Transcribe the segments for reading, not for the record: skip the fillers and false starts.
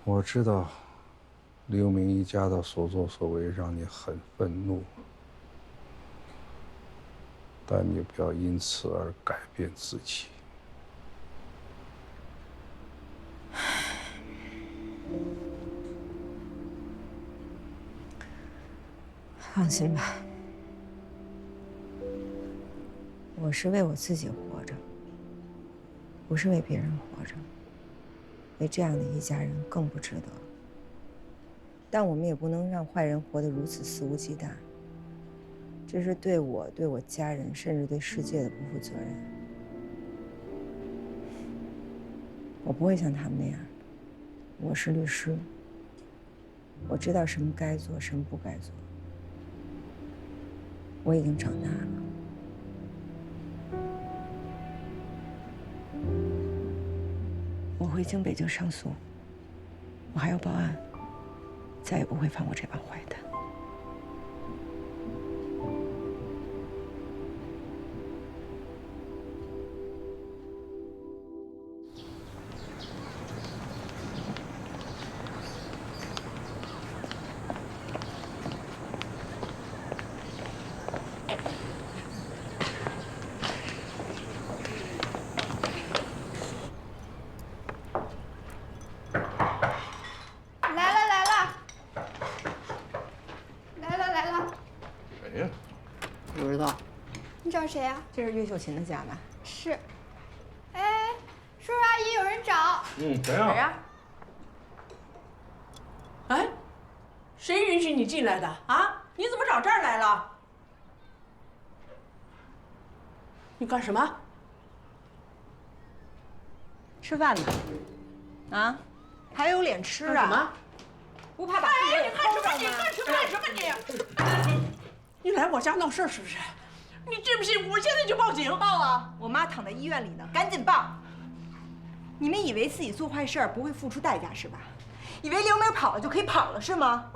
我知道刘明一家的所作所为让你很愤怒，但你不要因此而改变自己。放心吧，我是为我自己活着，不是为别人活着。为这样的一家人更不值得。但我们也不能让坏人活得如此肆无忌惮，这是对我、对我家人，甚至对世界的不负责任。我不会像他们那样，我是律师，我知道什么该做，什么不该做。我已经长大了。我回京、北京上诉，我还要报案，再也不会放过这帮坏蛋。谁呀？不知道。你找谁呀？这是岳秀琴的家吧？是。哎，叔叔阿姨，有人找。谁呀？谁呀？哎，谁允许你进来的啊？你怎么找这儿来了？你干什么？吃饭呢？啊？还有脸吃啊？干什么？不怕把自己哎，给你干什么？抠着吗？你干什么？你来我家闹事是不是？你信不信我现在就报警？报啊！我妈躺在医院里呢，赶紧报！你们以为自己做坏事不会付出代价是吧？以为刘明跑了就可以跑了是吗？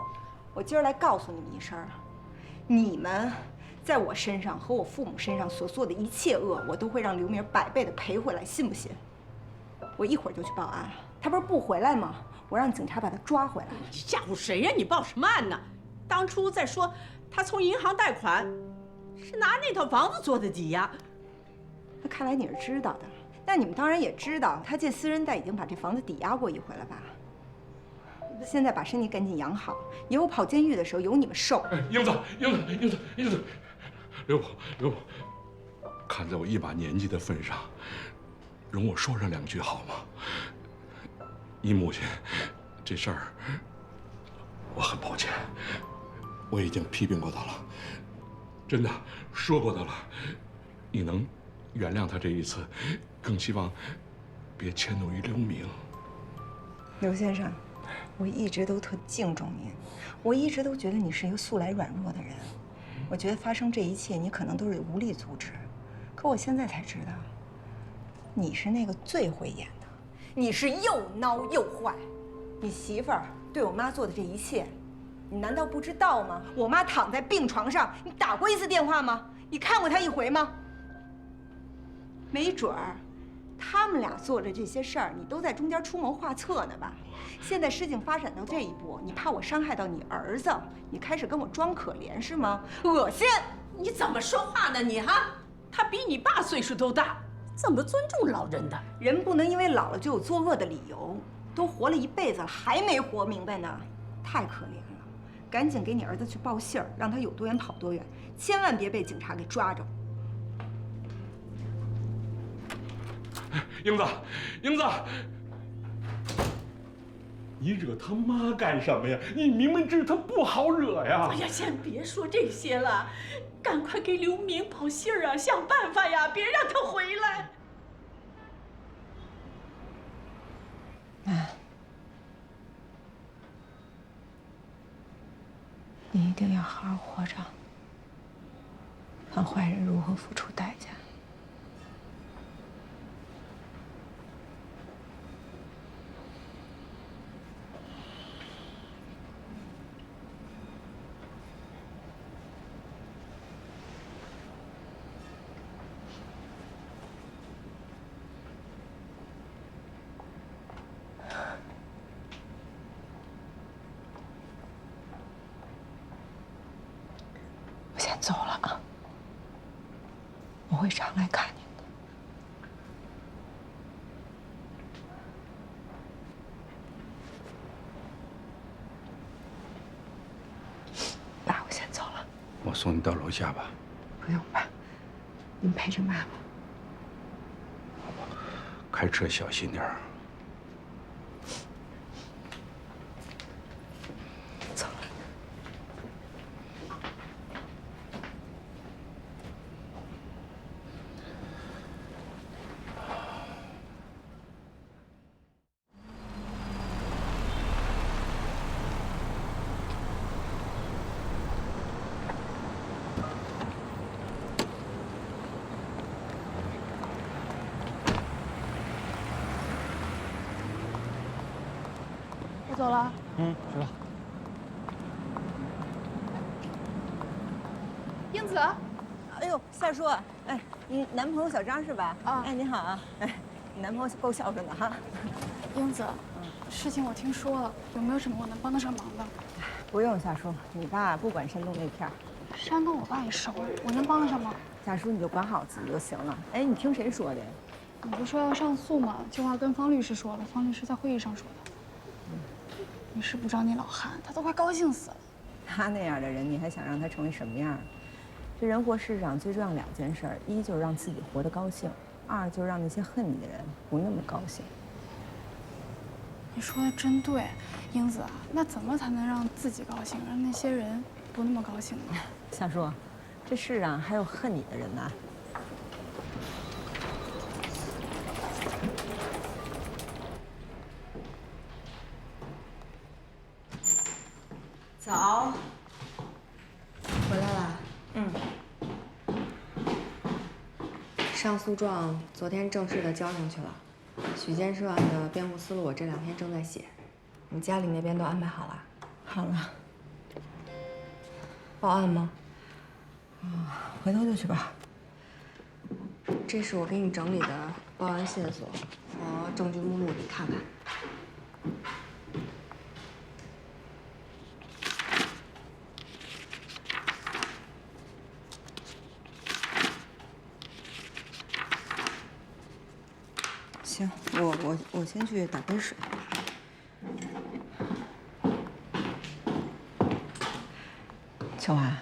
我今儿来告诉你们一声，你们在我身上和我父母身上所做的一切恶，我都会让刘明100倍的赔回来，信不信？我一会儿就去报案了。他不是不回来吗？我让警察把他抓回来。你吓唬谁呀？你报什么案呢？当初在说他从银行贷款，是拿那套房子做的抵押。那看来你是知道的。那你们当然也知道，他借私人贷已经把这房子抵押过一回了吧？现在把身体赶紧养好，以后跑监狱的时候有你们受。英子，刘婆，看在我一把年纪的份上，容我说上2句好吗？你母亲这事儿，我很抱歉，我已经批评过她了，真的说过她了。你能原谅她这一次，更希望别迁怒于刘明。刘先生，我一直都特敬重您，我一直都觉得你是一个素来软弱的人。我觉得发生这一切，你可能都是无力阻止，可我现在才知道，你是那个最会演的，你是又孬又坏。你媳妇儿对我妈做的这一切，你难道不知道吗？我妈躺在病床上，你打过一次电话吗？你看过她一回吗？没准儿，他们俩做的这些事儿，你都在中间出谋划策呢吧？现在事情发展到这一步，你怕我伤害到你儿子，你开始跟我装可怜是吗？恶心！你怎么说话呢你哈？他比你爸岁数都大，怎么尊重老人的？人不能因为老了就有作恶的理由，都活了一辈子了还没活明白呢，太可怜了。赶紧给你儿子去报信儿，让他有多远跑多远，千万别被警察给抓着。英子，你惹他妈干什么呀？你明明知道他不好惹呀！哎呀，先别说这些了，赶快给刘明报信儿啊，想办法呀，别让他回来。你一定要好好活着，看坏人如何付出代价。走了啊，我会常来看您的。爸，我先走了。我送你到楼下吧。不用爸，您陪着妈妈。开车小心点儿。走了。我走了。去吧。英子，哎呦，夏叔，哎，你男朋友小张是吧？啊哎，你好啊，哎，你男朋友够孝顺的哈。英子，事情我听说了，有没有什么我能帮得上忙的？不用，夏叔，你爸不管山东那片儿，山东我爸也熟，我能帮得上忙。夏叔你就管好自己就行了。哎，你听谁说的呀？你不说要上诉吗？计划跟方律师说了，方律师在会议上说的。你是不知道那老汉，他都快高兴死了。他那样的人，你还想让他成为什么样？这人活世上最重要2件事，一就是让自己活得高兴，2就是让那些恨你的人不那么高兴。你说的真对，英子啊，那怎么才能让自己高兴，让那些人不那么高兴呢？夏叔，这世上还有恨你的人呢。早，回来啦。上诉状昨天正式的交上去了，许建设案的辩护思路我这2天正在写，你家里那边都安排好了？好了，报案吗？回头就去吧。这是我给你整理的报案线索和证据目录，你看看。行，我先去打杯水。秋华，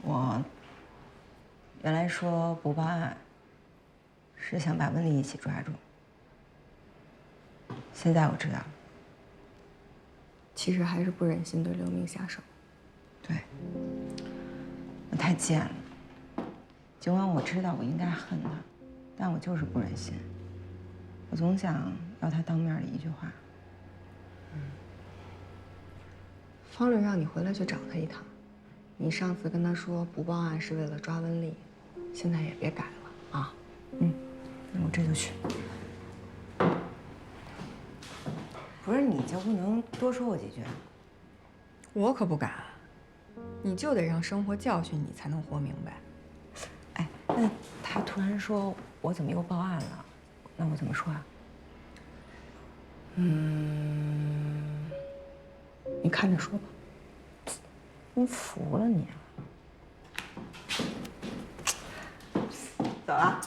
我原来说不报案，是想把温丽一起抓住。现在我知道了，其实还是不忍心对刘明下手。对，我太贱了。尽管我知道我应该恨他，但我就是不忍心。我总想要他当面的一句话。方律让你回来去找他一趟，你上次跟他说不报案是为了抓温丽，现在也别改了啊。那我这就去。不是你就不能多说我几句？我可不敢，你就得让生活教训你才能活明白。哎，那他突然说我怎么又报案了？那我怎么说啊？你看着说吧。真服了你了。走了。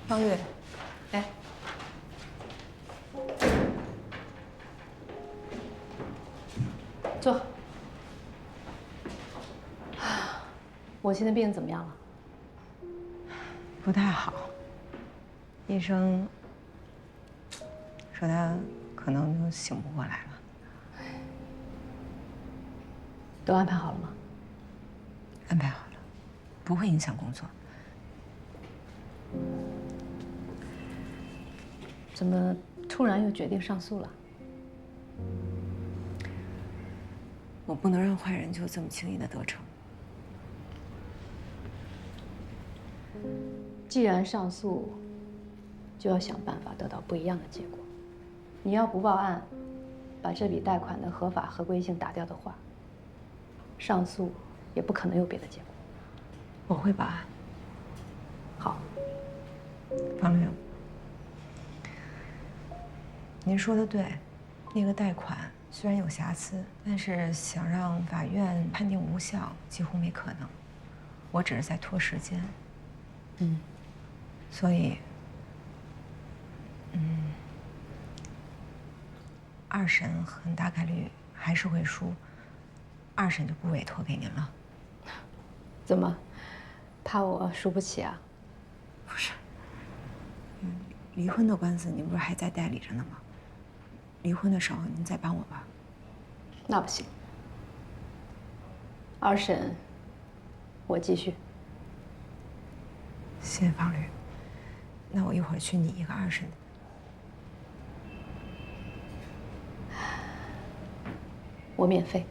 方律，哎，坐。我亲的病怎么样了？不太好。医生说他可能就醒不过来了。都安排好了吗？安排好了，不会影响工作。怎么突然又决定上诉了？我不能让坏人就这么轻易的得逞。既然上诉，就要想办法得到不一样的结果。你要不报案，把这笔贷款的合法合规性打掉的话，上诉也不可能有别的结果。我会报案。好，方律，您说的对，那个贷款虽然有瑕疵，但是想让法院判定无效几乎没可能。我只是在拖时间。所以，二审很大概率还是会输，二审就不委托给您了。怎么，怕我输不起啊？不是，离婚的官司您不是还在代理着呢吗？离婚的时候您再帮我吧。那不行，二审我继续。谢谢方律，那我一会儿去拟一个二审的。我免费。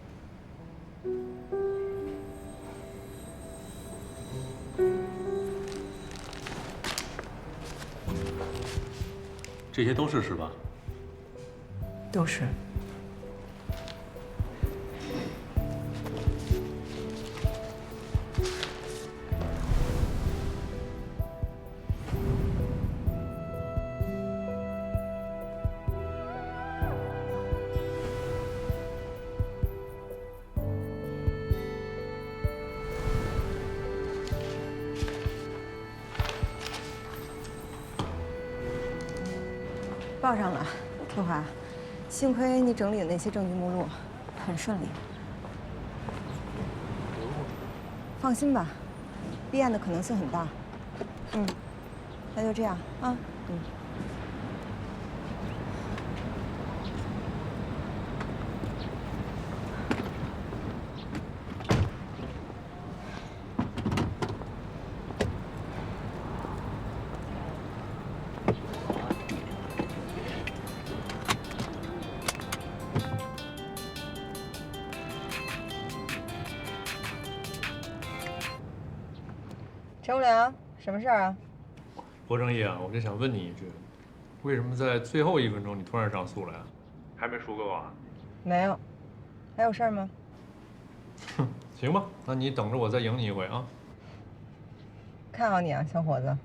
这些都是吧？都是。报上了，秋华，幸亏你整理的那些证据目录很顺利。放心吧，立案的可能性很大。那就这样啊。陈无良，什么事儿啊？博正义啊，我就想问你一句，为什么在最后1分钟你突然上诉了呀？还没输够啊？没有，还有事儿吗？哼，行吧，那你等着我再赢你一回啊！看好你啊，小伙子。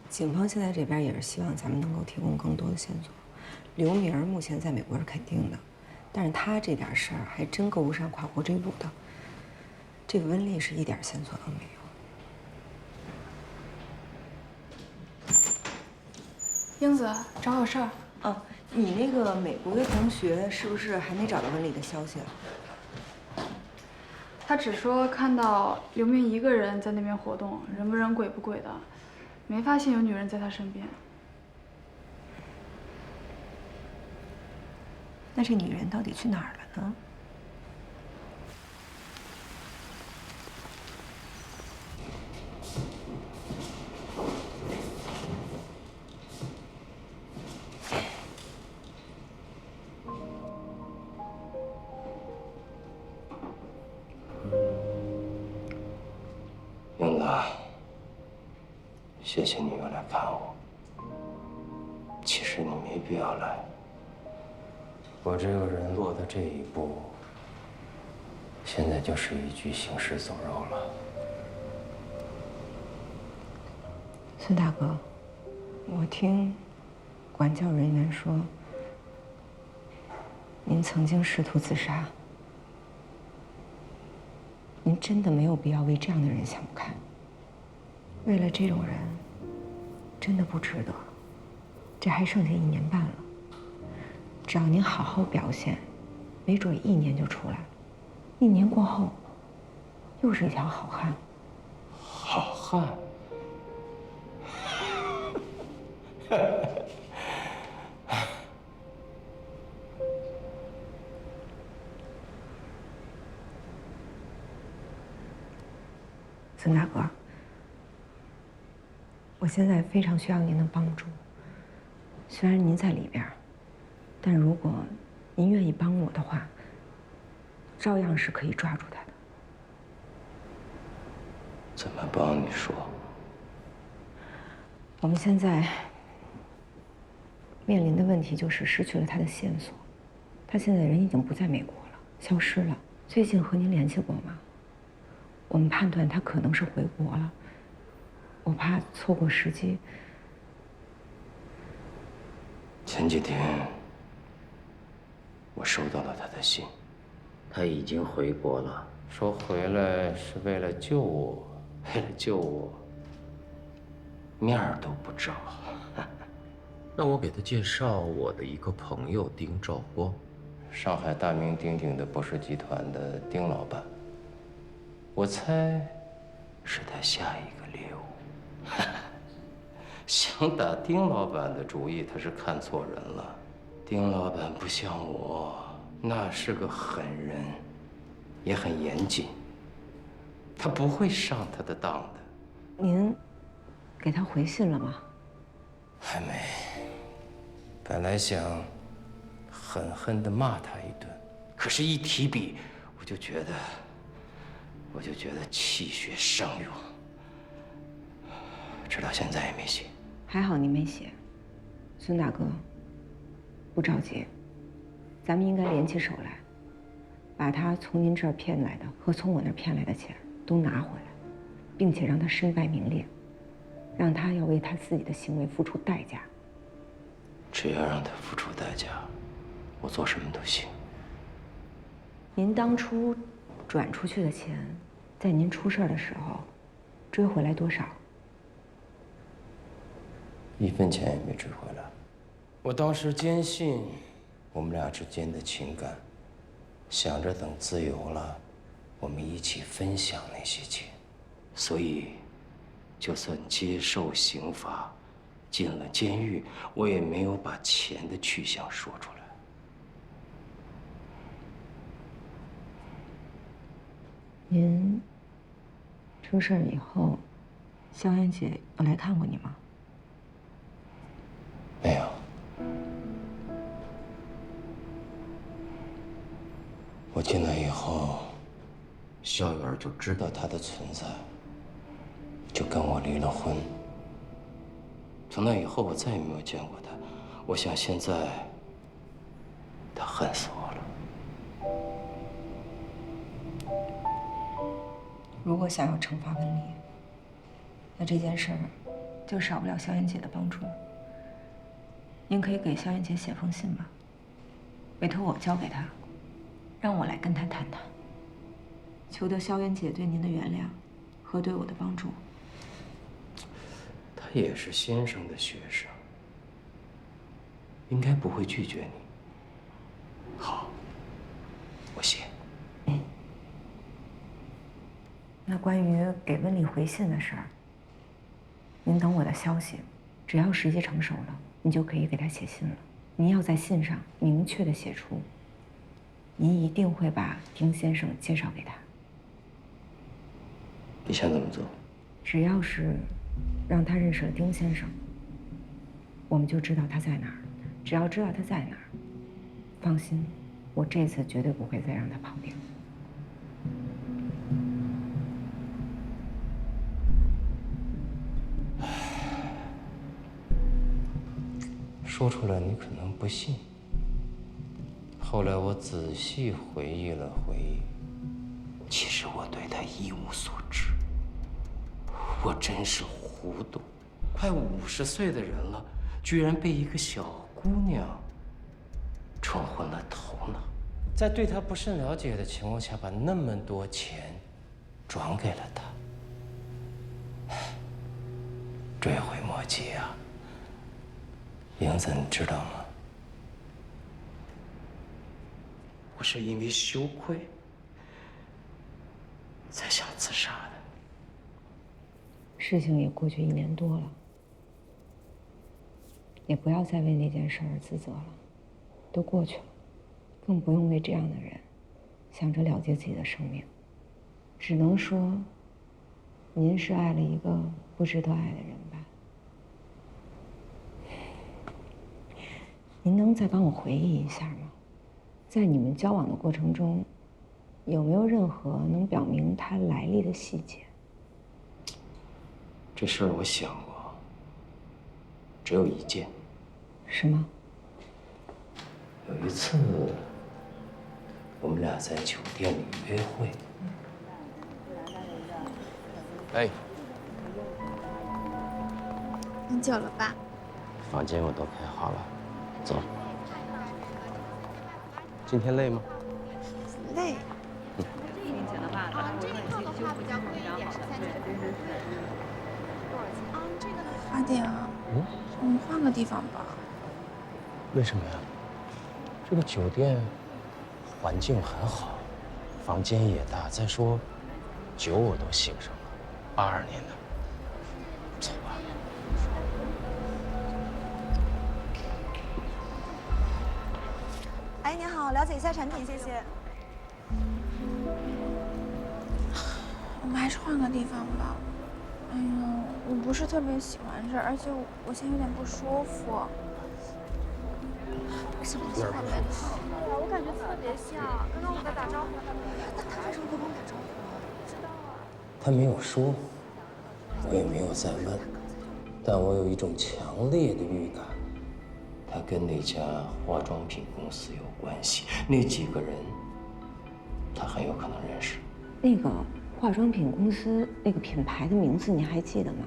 警方现在这边也是希望咱们能够提供更多的线索。刘明目前在美国是肯定的，但是他这点事儿还真够不上跨国追捕的。这个温丽是一点线索都没有。英子，找有事儿。哦，你那个美国的同学是不是还没找到温丽的消息啊？他只说看到刘明一个人在那边活动，人不人鬼不鬼的，没发现有女人在他身边。那这女人到底去哪儿了呢？英子，谢谢你又来看我。其实你没必要来。我这个人落到这一步，现在就是一具行尸走肉了。孙大哥，我听管教人员说，您曾经试图自杀。您真的没有必要为这样的人想不开。为了这种人，真的不值得。这还剩下1年半了，只要您好好表现，没准1年就出来了。1年过后，又是一条好汉。好汉。孙大哥，我现在非常需要您的帮助。虽然您在里边，但如果您愿意帮我的话，照样是可以抓住他的。怎么帮你说？我们现在面临的问题就是失去了他的线索。他现在人已经不在美国了，消失了。最近和您联系过吗？我们判断他可能是回国了，我怕错过时机。前几天我收到了他的信，他已经回国了，说回来是为了救我，为了救我，面儿都不着。让我给他介绍我的一个朋友丁兆光，上海大名鼎鼎的博士集团的丁老板。我猜是他下一个猎物。想打丁老板的主意，他是看错人了。丁老板不像我，那是个狠人，也很严谨，他不会上他的当的。您给他回信了吗？还没。本来想狠狠地骂他一顿，可是一提笔，我就觉得气血上涌，直到现在也没写。还好你没写，孙大哥，不着急，咱们应该联起手来，把他从您这儿骗来的和从我那儿骗来的钱都拿回来，并且让他身败名裂，让他要为他自己的行为付出代价。只要让他付出代价，我做什么都行。您当初转出去的钱，在您出事儿的时候，追回来多少？1分钱也没追回来。我当时坚信我们俩之间的情感，想着等自由了，我们一起分享那些钱，所以就算接受刑罚，进了监狱，我也没有把钱的去向说出来。您出事儿以后，萧炎姐有来看过你吗？没有。我进来以后，萧远就知道他的存在，就跟我离了婚。从那以后，我再也没有见过他。我想现在，他恨死我了。如果想要惩罚温丽，那这件事儿就少不了萧炎姐的帮助。您可以给萧炎姐写封信吧，委托我交给她，让我来跟她谈谈，求得萧炎姐对您的原谅和对我的帮助。他也是先生的学生，应该不会拒绝你。好，我写。那关于给温丽回信的事儿，您等我的消息，只要时机成熟了，你就可以给她写信了。您要在信上明确地写出，您一定会把丁先生介绍给他。你想怎么做？只要是让他认识了丁先生，我们就知道他在哪儿。只要知道他在哪儿，放心，我这次绝对不会再让他跑掉。说出来你可能不信。后来我仔细回忆了回忆，其实我对他一无所知。我真是糊涂，快50岁的人了，居然被一个小姑娘冲昏了头脑，在对他不甚了解的情况下，把那么多钱转给了他，追悔莫及啊！英子，你知道吗？我是因为羞愧才想自杀的。事情也过去1年多了，也不要再为那件事而自责了，都过去了，更不用为这样的人想着了结自己的生命。只能说，您是爱了一个不值得爱的人吧。您能再帮我回忆一下吗？在你们交往的过程中，有没有任何能表明他来历的细节？这事儿我想过，只有一件。什么？有一次，我们俩在酒店里约会，哎，很久了吧？房间我都开好了，走。今天累吗？累。这个套的话比较贵一点，是3000。这个呢？阿鼎，我们换个地方吧。为什么呀？这个酒店环境很好，房间也大，再说酒我都醒上了，82年的。走吧。哎，您好，了解一下产品，谢谢。我们还是换个地方吧。哎呀，我不是特别喜欢这儿，而且我现在有点不舒服。是不是换别的？对呀，我感觉特别像。刚刚我在打招呼，那他为什么不跟我打招呼啊？不知道啊。他没有说，我也没有再问，但我有一种强烈的预感，他跟那家化妆品公司有关系。那几个人，他很有可能认识。那个化妆品公司那个品牌的名字你还记得吗？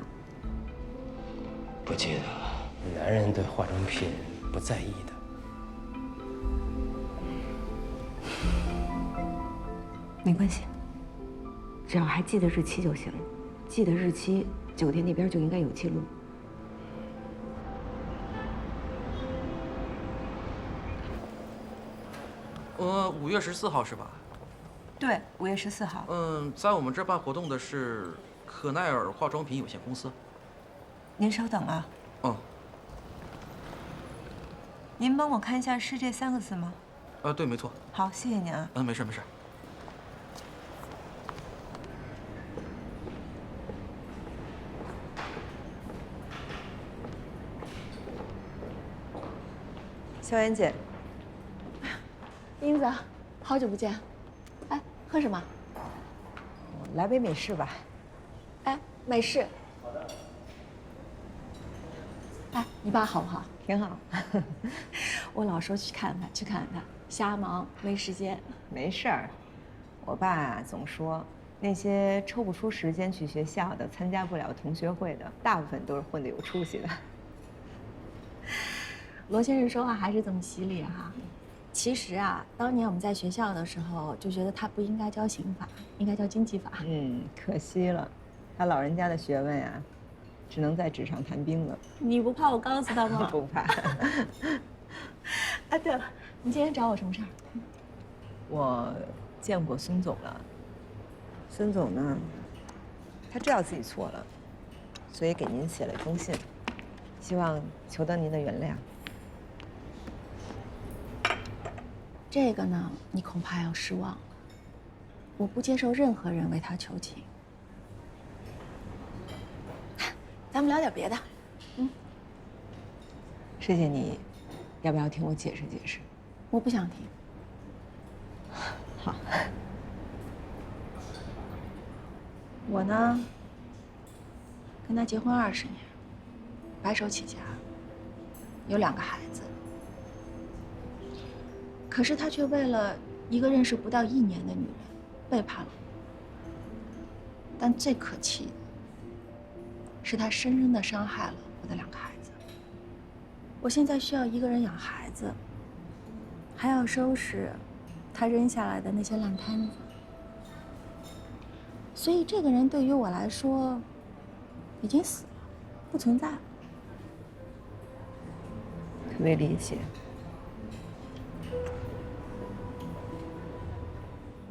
不记得了，男人对化妆品不在意的。没关系，只要还记得日期就行。记得日期，酒店那边就应该有记录。5月14号是吧？对，5月14号。在我们这儿办活动的是可奈尔化妆品有限公司。您稍等啊。您帮我看一下是这3个字吗？对，没错。好，谢谢您啊。没事没事。萧妍姐，英子，好久不见。哎，喝什么？来杯美式吧。哎，美式。好的。哎，你爸好不好？挺好。我老说去看看，去看看，瞎忙没时间。没事儿，我爸总说，那些抽不出时间去学校的、参加不了同学会的，大部分都是混得有出息的。罗先生说话还是这么犀利哈。其实啊，当年我们在学校的时候就觉得他不应该教刑法，应该教经济法。可惜了，他老人家的学问啊，只能在纸上谈兵了。你不怕我告诉他吗？不怕。啊，对了，你今天找我什么事儿？我见过孙总了。孙总呢，他知道自己错了，所以给您写了一封信，希望求得您的原谅。这个呢，你恐怕要失望了。我不接受任何人为他求情。咱们聊点别的。师姐，你要不要听我解释解释？我不想听。好。我呢，跟他结婚20年，白手起家，有2个孩子。可是他却为了一个认识不到1年的女人背叛了我。但最可气的是，他深深地伤害了我的2个孩子。我现在需要一个人养孩子，还要收拾他扔下来的那些烂摊子。所以这个人对于我来说已经死了，不存在了。特别理解。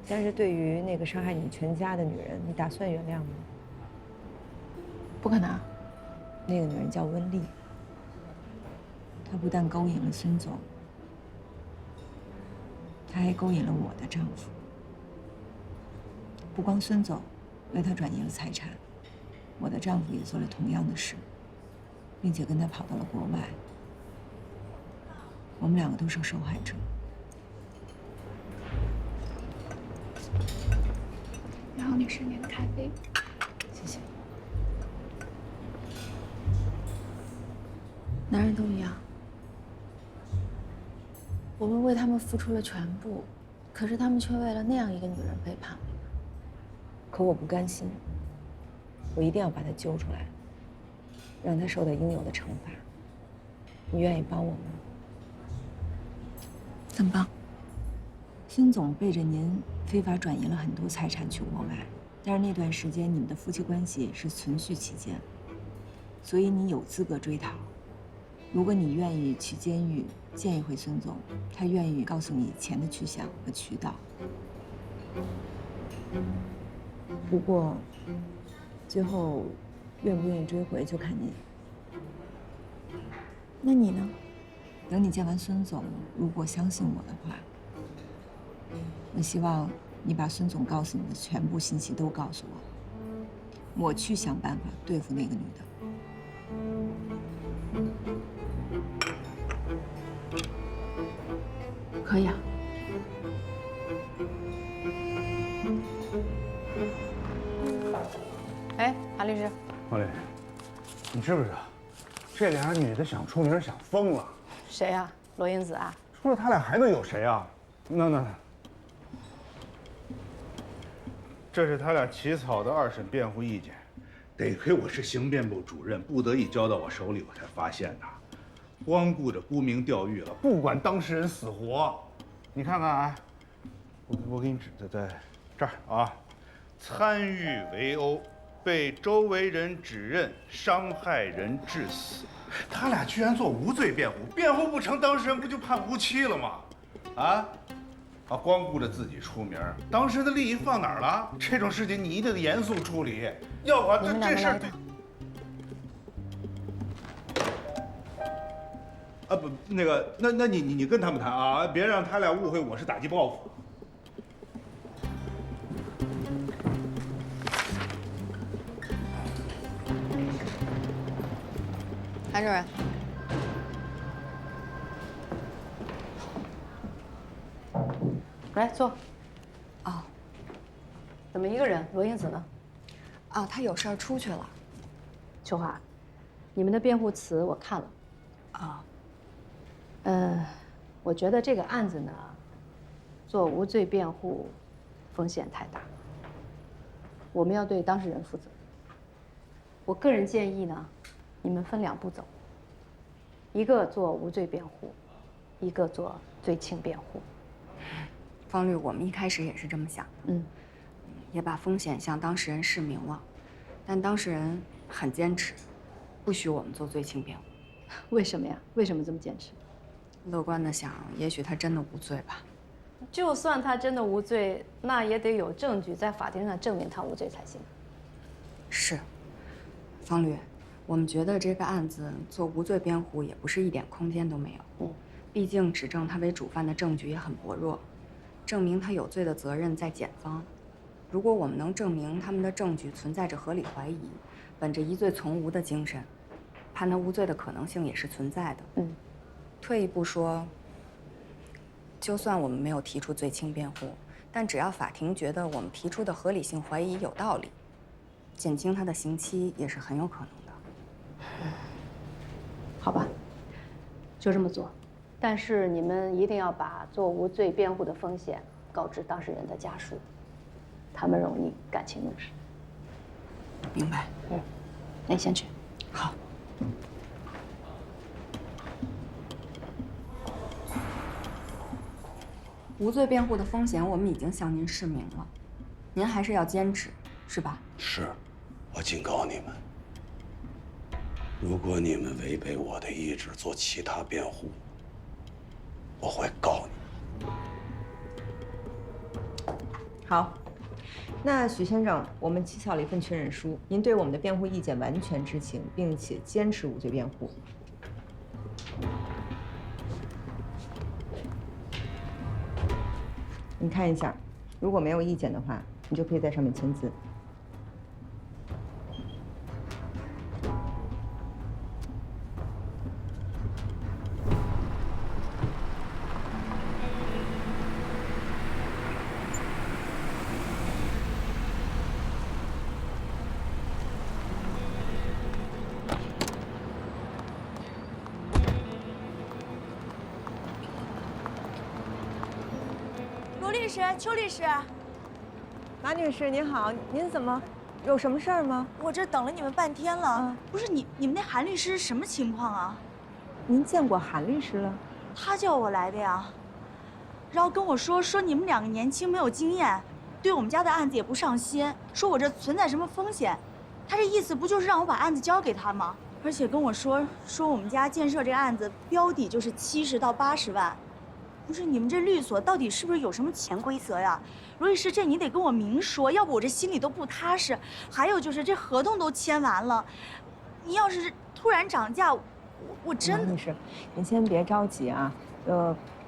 但是对于那个伤害你全家的女人，你打算原谅吗？不可能。那个女人叫温丽，她不但勾引了孙总，她还勾引了我的丈夫。不光孙总为她转移了财产，我的丈夫也做了同样的事，并且跟她跑到了国外。我们2个都是受害者。然后女士，您的咖啡。谢谢。男人都一样，我们为他们付出了全部，可是他们却为了那样一个女人背叛我们。可我不甘心。我一定要把他揪出来，让他受到应有的惩罚。你愿意帮我吗？怎么帮？孙总背着您非法转移了很多财产去国外，但是那段时间你们的夫妻关系是存续期间，所以你有资格追讨。如果你愿意去监狱见一回孙总，他愿意告诉你钱的去向和渠道。不过，最后愿不愿意追回就看你。那你呢？等你见完孙总，如果相信我的话，我希望你把孙总告诉你的全部信息都告诉我，我去想办法对付那个女的。可以啊。哎，韩律师，王丽，你知不知道，这俩女的想出名想疯了。谁呀？罗英子啊？除了他俩还能有谁啊？那，这是他俩起草的2审辩护意见，得亏我是刑辩部主任，不得已交到我手里，我才发现的。光顾着沽名钓誉了，不管当事人死活。你看看啊，我给你指的在这儿啊，参与围殴，被周围人指认伤害人致死。他俩居然做无罪辩护，辩护不成，当事人不就判无期了吗？啊，光顾着自己出名，当事人的利益放哪儿了？这种事情你一定得严肃处理，要不然这事儿。不，那个，那你跟他们谈啊，别让他俩误会我是打击报复。韩主任，来坐。哦，怎么一个人？罗英子呢？哦，他有事儿出去了。秋华，你们的辩护词我看了。啊。我觉得这个案子呢，做无罪辩护风险太大，我们要对当事人负责。我个人建议呢，你们分2步走，一个做无罪辩护，一个做罪轻辩护。方律，我们一开始也是这么想的，也把风险向当事人示明了，但当事人很坚持，不许我们做罪轻辩护。为什么呀？为什么这么坚持？乐观的想，也许他真的无罪吧。就算他真的无罪，那也得有证据在法庭上证明他无罪才行。是，方律，我们觉得这个案子做无罪辩护也不是一点空间都没有。毕竟指证他为主犯的证据也很薄弱，证明他有罪的责任在检方。如果我们能证明他们的证据存在着合理怀疑，本着疑罪从无的精神，判他无罪的可能性也是存在的。退一步说，就算我们没有提出罪轻辩护，但只要法庭觉得我们提出的合理性怀疑有道理，减轻他的刑期也是很有可能的。好吧，就这么做。但是你们一定要把做无罪辩护的风险告知当事人的家属，他们容易感情用事。明白。那你先去。好。无罪辩护的风险我们已经向您示明了，您还是要坚持，是吧？是，我警告你们，如果你们违背我的意志做其他辩护，我会告你。好，那许先生，我们起草了一份确认书，您对我们的辩护意见完全知情，并且坚持无罪辩护。你看一下，如果没有意见的话，你就可以在上面签字。罗律师、邱律师，马女士您好，您怎么？有什么事儿吗？我这等了你们半天了。不是你们那韩律师什么情况啊？您见过韩律师了？他叫我来的呀，然后跟我说你们2个年轻没有经验，对我们家的案子也不上心，说我这存在什么风险。他这意思不就是让我把案子交给他吗？而且跟我说我们家建设这个案子标底就是70到80万。不是你们这律所到底是不是有什么潜规则呀？罗律师，这你得跟我明说，要不我这心里都不踏实。还有就是这合同都签完了，你要是突然涨价，我真的。律师，您先别着急啊，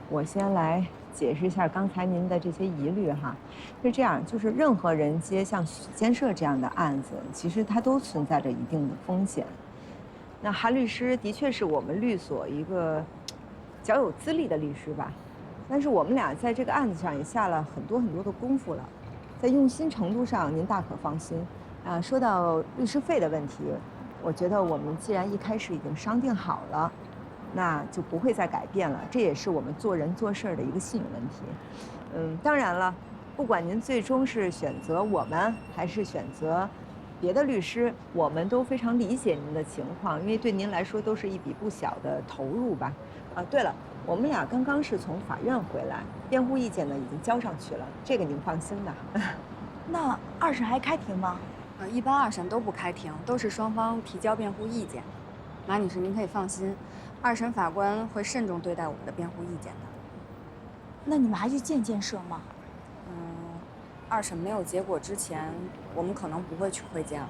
我先来解释一下刚才您的这些疑虑哈。是这样，就是任何人接像许建设这样的案子，其实它都存在着一定的风险。那韩律师的确是我们律所一个较有资历的律师吧。但是我们俩在这个案子上也下了很多的功夫了，在用心程度上您大可放心。说到律师费的问题，我觉得我们既然一开始已经商定好了，那就不会再改变了。这也是我们做人做事的一个信用问题。当然了，不管您最终是选择我们还是选择别的律师，我们都非常理解您的情况，因为对您来说都是一笔不小的投入吧。对了。我们俩刚刚是从法院回来，辩护意见呢已经交上去了，这个您放心吧。那2审还开庭吗？一般2审都不开庭，都是双方提交辩护意见。马女士，您可以放心，2审法官会慎重对待我们的辩护意见的。那你们还去见建设吗？2审没有结果之前，我们可能不会去会见了。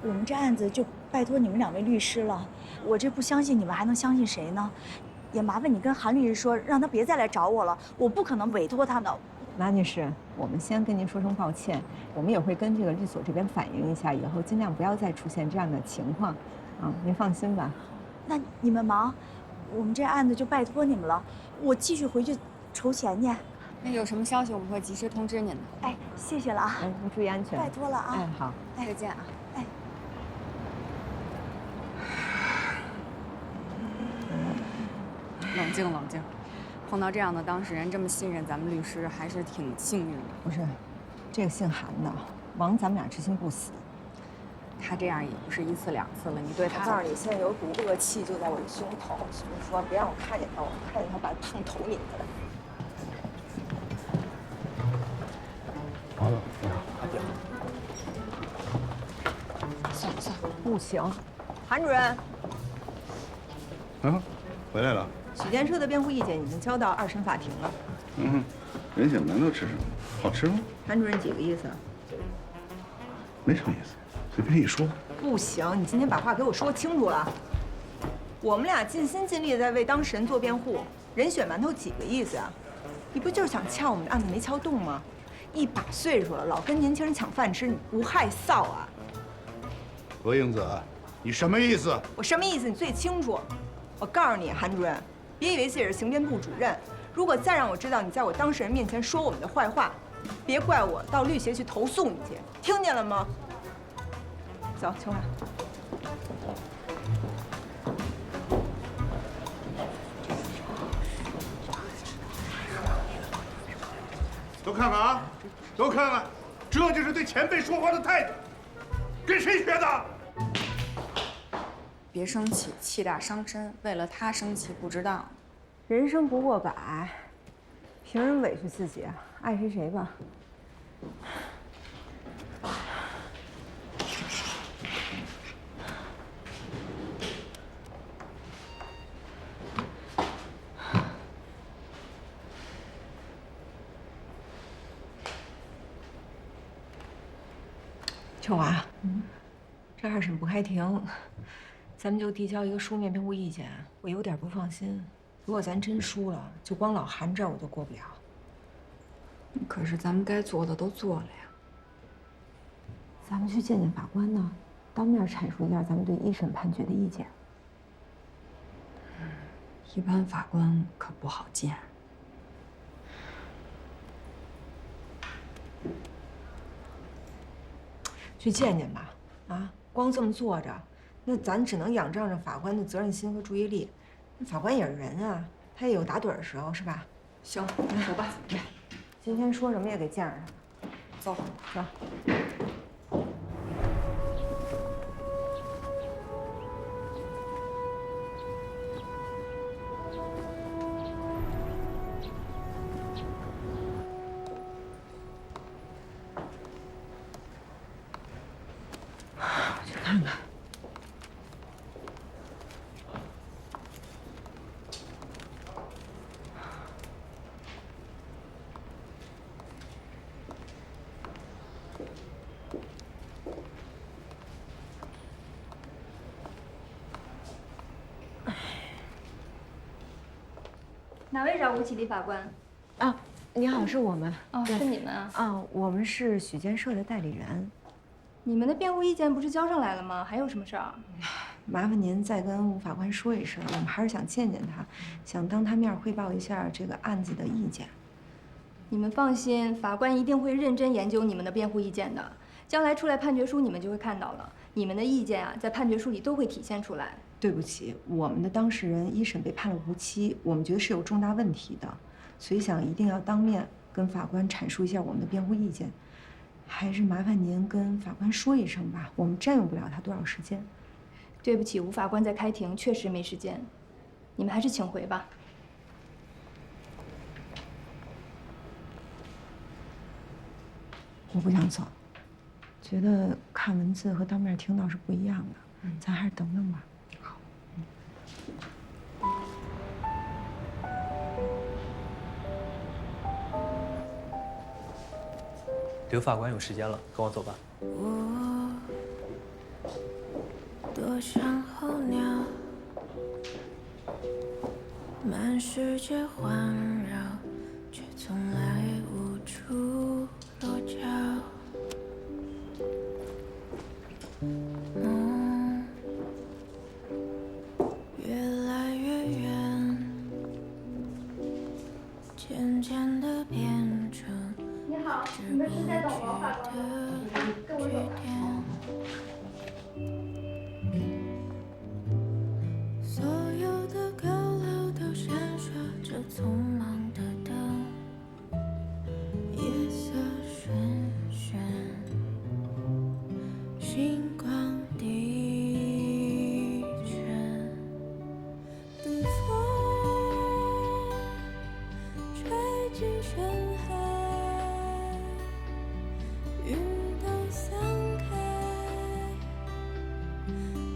我们这案子就拜托你们2位律师了，我这不相信你们还能相信谁呢？也麻烦你跟韩律师说，让他别再来找我了，我不可能委托他的。马女士，我们先跟您说声抱歉，我们也会跟这个律所这边反映一下，以后尽量不要再出现这样的情况。您放心吧。那你们忙，我们这案子就拜托你们了，我继续回去筹钱去。那有什么消息我们会及时通知您的。哎，谢谢了啊。您注意安全。拜托了啊。哎，好，再见啊。哎。冷静冷静，碰到这样的当事人这么信任咱们律师，还是挺幸运的。不是，这个姓韩的，亡咱们俩之心不死。他这样也不是1次2次了，你对他……我告诉你，现在有股恶气就在我的胸口，所以说别让我看见他，我看见他把烫头拧下来。完了，算了算了，不行，韩主任。回来了。许建设的辩护意见已经交到2审法庭了。人想馒头吃什么？好吃吗？韩主任几个意思？没什么意思，随便一说。不行，你今天把话给我说清楚了。我们俩尽心尽力的在为当事人做辩护，人血馒头几个意思啊？你不就是想撬我们的案子没撬动吗？一把岁数了，老跟年轻人抢饭吃，你不害臊啊？何英子，你什么意思？我什么意思你最清楚。我告诉你，韩主任，别以为自己是刑辩部主任，如果再让我知道你在我当事人面前说我们的坏话，别怪我到律协去投诉你去，听见了吗？走，秋华。都看看啊，都看看，这就是对前辈说话的态度，跟谁学的？别生气，气大伤身。为了他生气不值当。人生不过百，凭什么委屈自己啊？爱谁谁吧。秋华，这2审不开庭。咱们就递交一个书面辩护意见，我有点不放心。如果咱真输了，就光老韩这儿我都过不了。可是咱们该做的都做了呀。咱们去见见法官呢，当面阐述一下咱们对1审判决的意见。一般法官可不好见。去见见吧，光这么坐着。那咱只能仰仗着法官的责任心和注意力。法官也是人啊，他也有打盹的时候，是吧？行，走吧。今天说什么也给见着他。走，走。去看看。哪位找吴启立法官？啊，你好，是我们。哦，是你们啊。啊，我们是许建设的代理人。你们的辩护意见不是交上来了吗？还有什么事儿？麻烦您再跟吴法官说一声，我们还是想见见他，想当他面汇报一下这个案子的意见。你们放心，法官一定会认真研究你们的辩护意见的。将来出来判决书，你们就会看到了。你们的意见啊，在判决书里都会体现出来。对不起，我们的当事人一审被判了无期，我们觉得是有重大问题的，所以想一定要当面跟法官阐述一下我们的辩护意见。还是麻烦您跟法官说一声吧，我们占用不了他多少时间。对不起，吴法官在开庭，确实没时间。你们还是请回吧。我不想走，觉得看文字和当面听到是不一样的，咱还是等等吧。好。刘法官有时间了，跟我走吧。我多像候鸟，满世界环绕，却从来无处落脚。梦越来越远，渐渐地变成。你好，你们是在等王法官吗？跟我走。所有的高楼都闪烁着匆忙的灯，夜色深深，星光低沉，等风吹进深海，云都散开，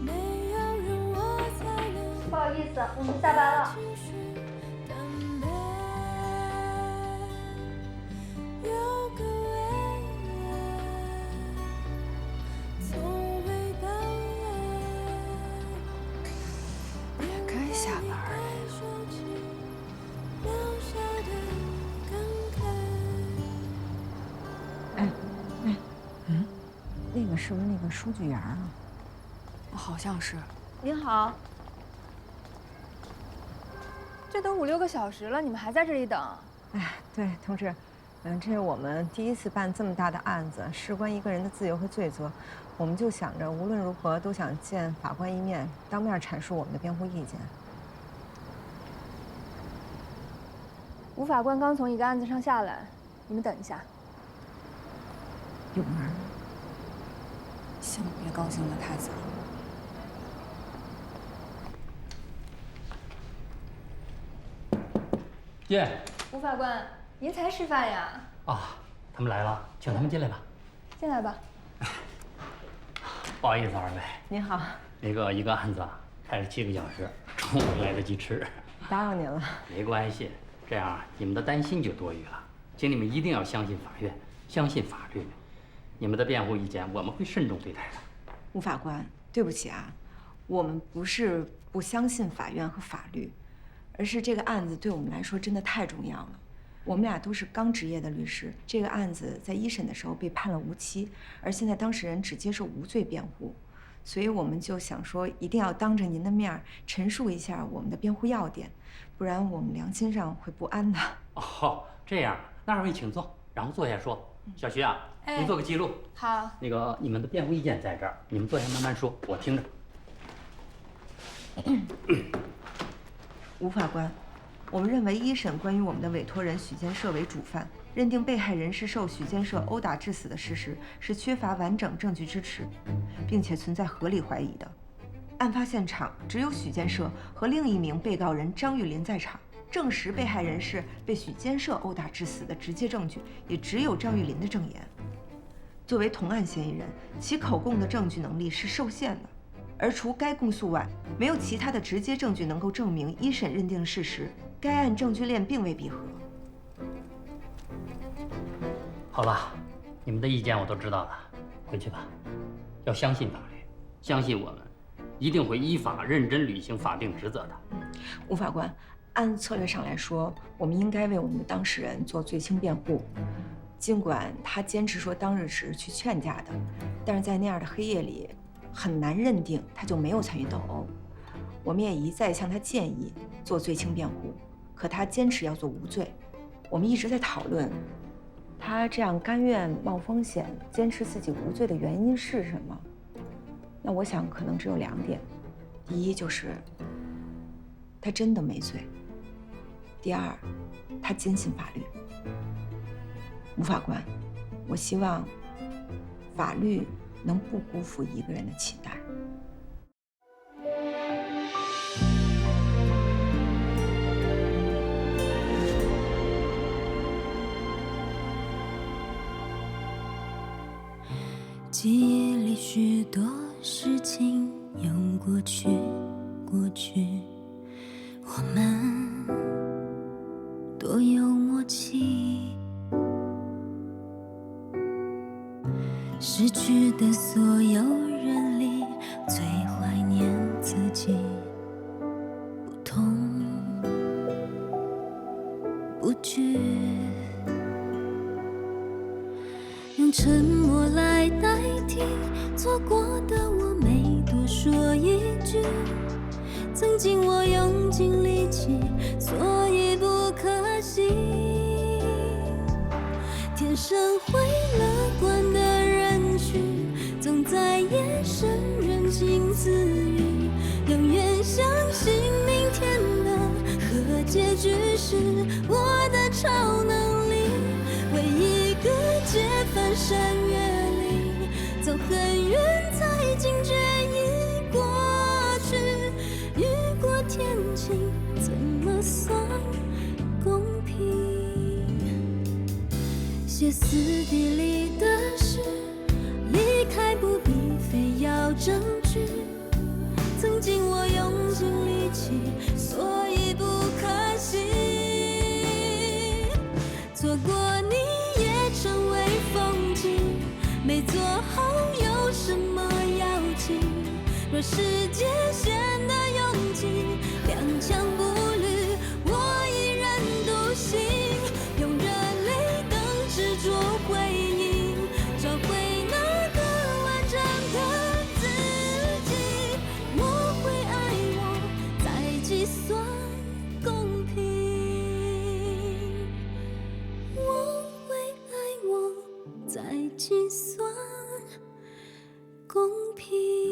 没有人我才能。不好意思，我们下班了。有个未来，从未到来。也该下班了。那个是不是那个书记员啊？好像是。您好。这都5、6个小时了，你们还在这里等？哎，对，同志，这是我们第一次办这么大的案子，事关一个人的自由和罪责，我们就想着无论如何都想见法官一面，当面阐述我们的辩护意见。吴法官刚从一个案子上下来，你们等一下。有门儿。行，别高兴得太早。耶！吴法官，您才吃饭呀？啊，他们来了，请他们进来吧。进来吧。不好意思，二位。您好。那个一个案子啊，开了7个小时，中午来得及吃。打扰您了。没关系，这样你们的担心就多余了。请你们一定要相信法院，相信法律。你们的辩护意见，我们会慎重对待的。吴法官，对不起啊，我们不是不相信法院和法律，而是这个案子对我们来说真的太重要了。我们俩都是刚执业的律师，这个案子在一审的时候被判了无期，而现在当事人只接受无罪辩护，所以我们就想说，一定要当着您的面陈述一下我们的辩护要点，不然我们良心上会不安的。哦，这样，那二位请坐，然后坐下说。小徐啊，您做个记录。好。那个你们的辩护意见在这儿，你们坐下慢慢说，我听着。吴法官，我们认为一审关于我们的委托人许建设为主犯，认定被害人是受许建设殴打致死的事实是缺乏完整证据支持，并且存在合理怀疑的。案发现场只有许建设和另一名被告人张玉林在场，证实被害人是被许建设殴打致死的直接证据也只有张玉林的证言。作为同案嫌疑人，其口供的证据能力是受限的，而除该供述外，没有其他的直接证据能够证明一审认定的事实。该案证据链并未闭合。好了，你们的意见我都知道了，回去吧。要相信法律，相信我们一定会依法认真履行法定职责的。吴法官，按策略上来说，我们应该为我们的当事人做罪轻辩护。尽管他坚持说当日只是去劝架的，但是在那样的黑夜里，很难认定他就没有参与斗殴。我们也一再向他建议做罪轻辩护，可他坚持要做无罪。我们一直在讨论，他这样甘愿冒风险、坚持自己无罪的原因是什么？那我想可能只有2点：第一就是他真的没罪；第二，他坚信法律。吴法官，我希望法律能不辜负一个人的期待。记忆里许多事情用过去，过去，我们多有默契。失去的所有人里，最怀念自己。不痛不惧，用沉默来代替错过的我，没多说一句。曾经我用尽力气，所以不可惜。天生会乐观的人群，总在夜深人静自语，永远相信明天的和结局是我的超能力。为一个解翻山越岭，走很远才惊觉已过去。雨过天晴，怎么算公平？歇斯底里的事，离开不必非要证据。曾经我用尽力气，所以不可惜。错过你也成为风景，没做好有什么要紧？若世界显得拥挤，踉跄步履，我依然独行。用热泪等执着回应，找回那个完整的自己。我会爱我，再计算公平。我会爱我，再计算公平。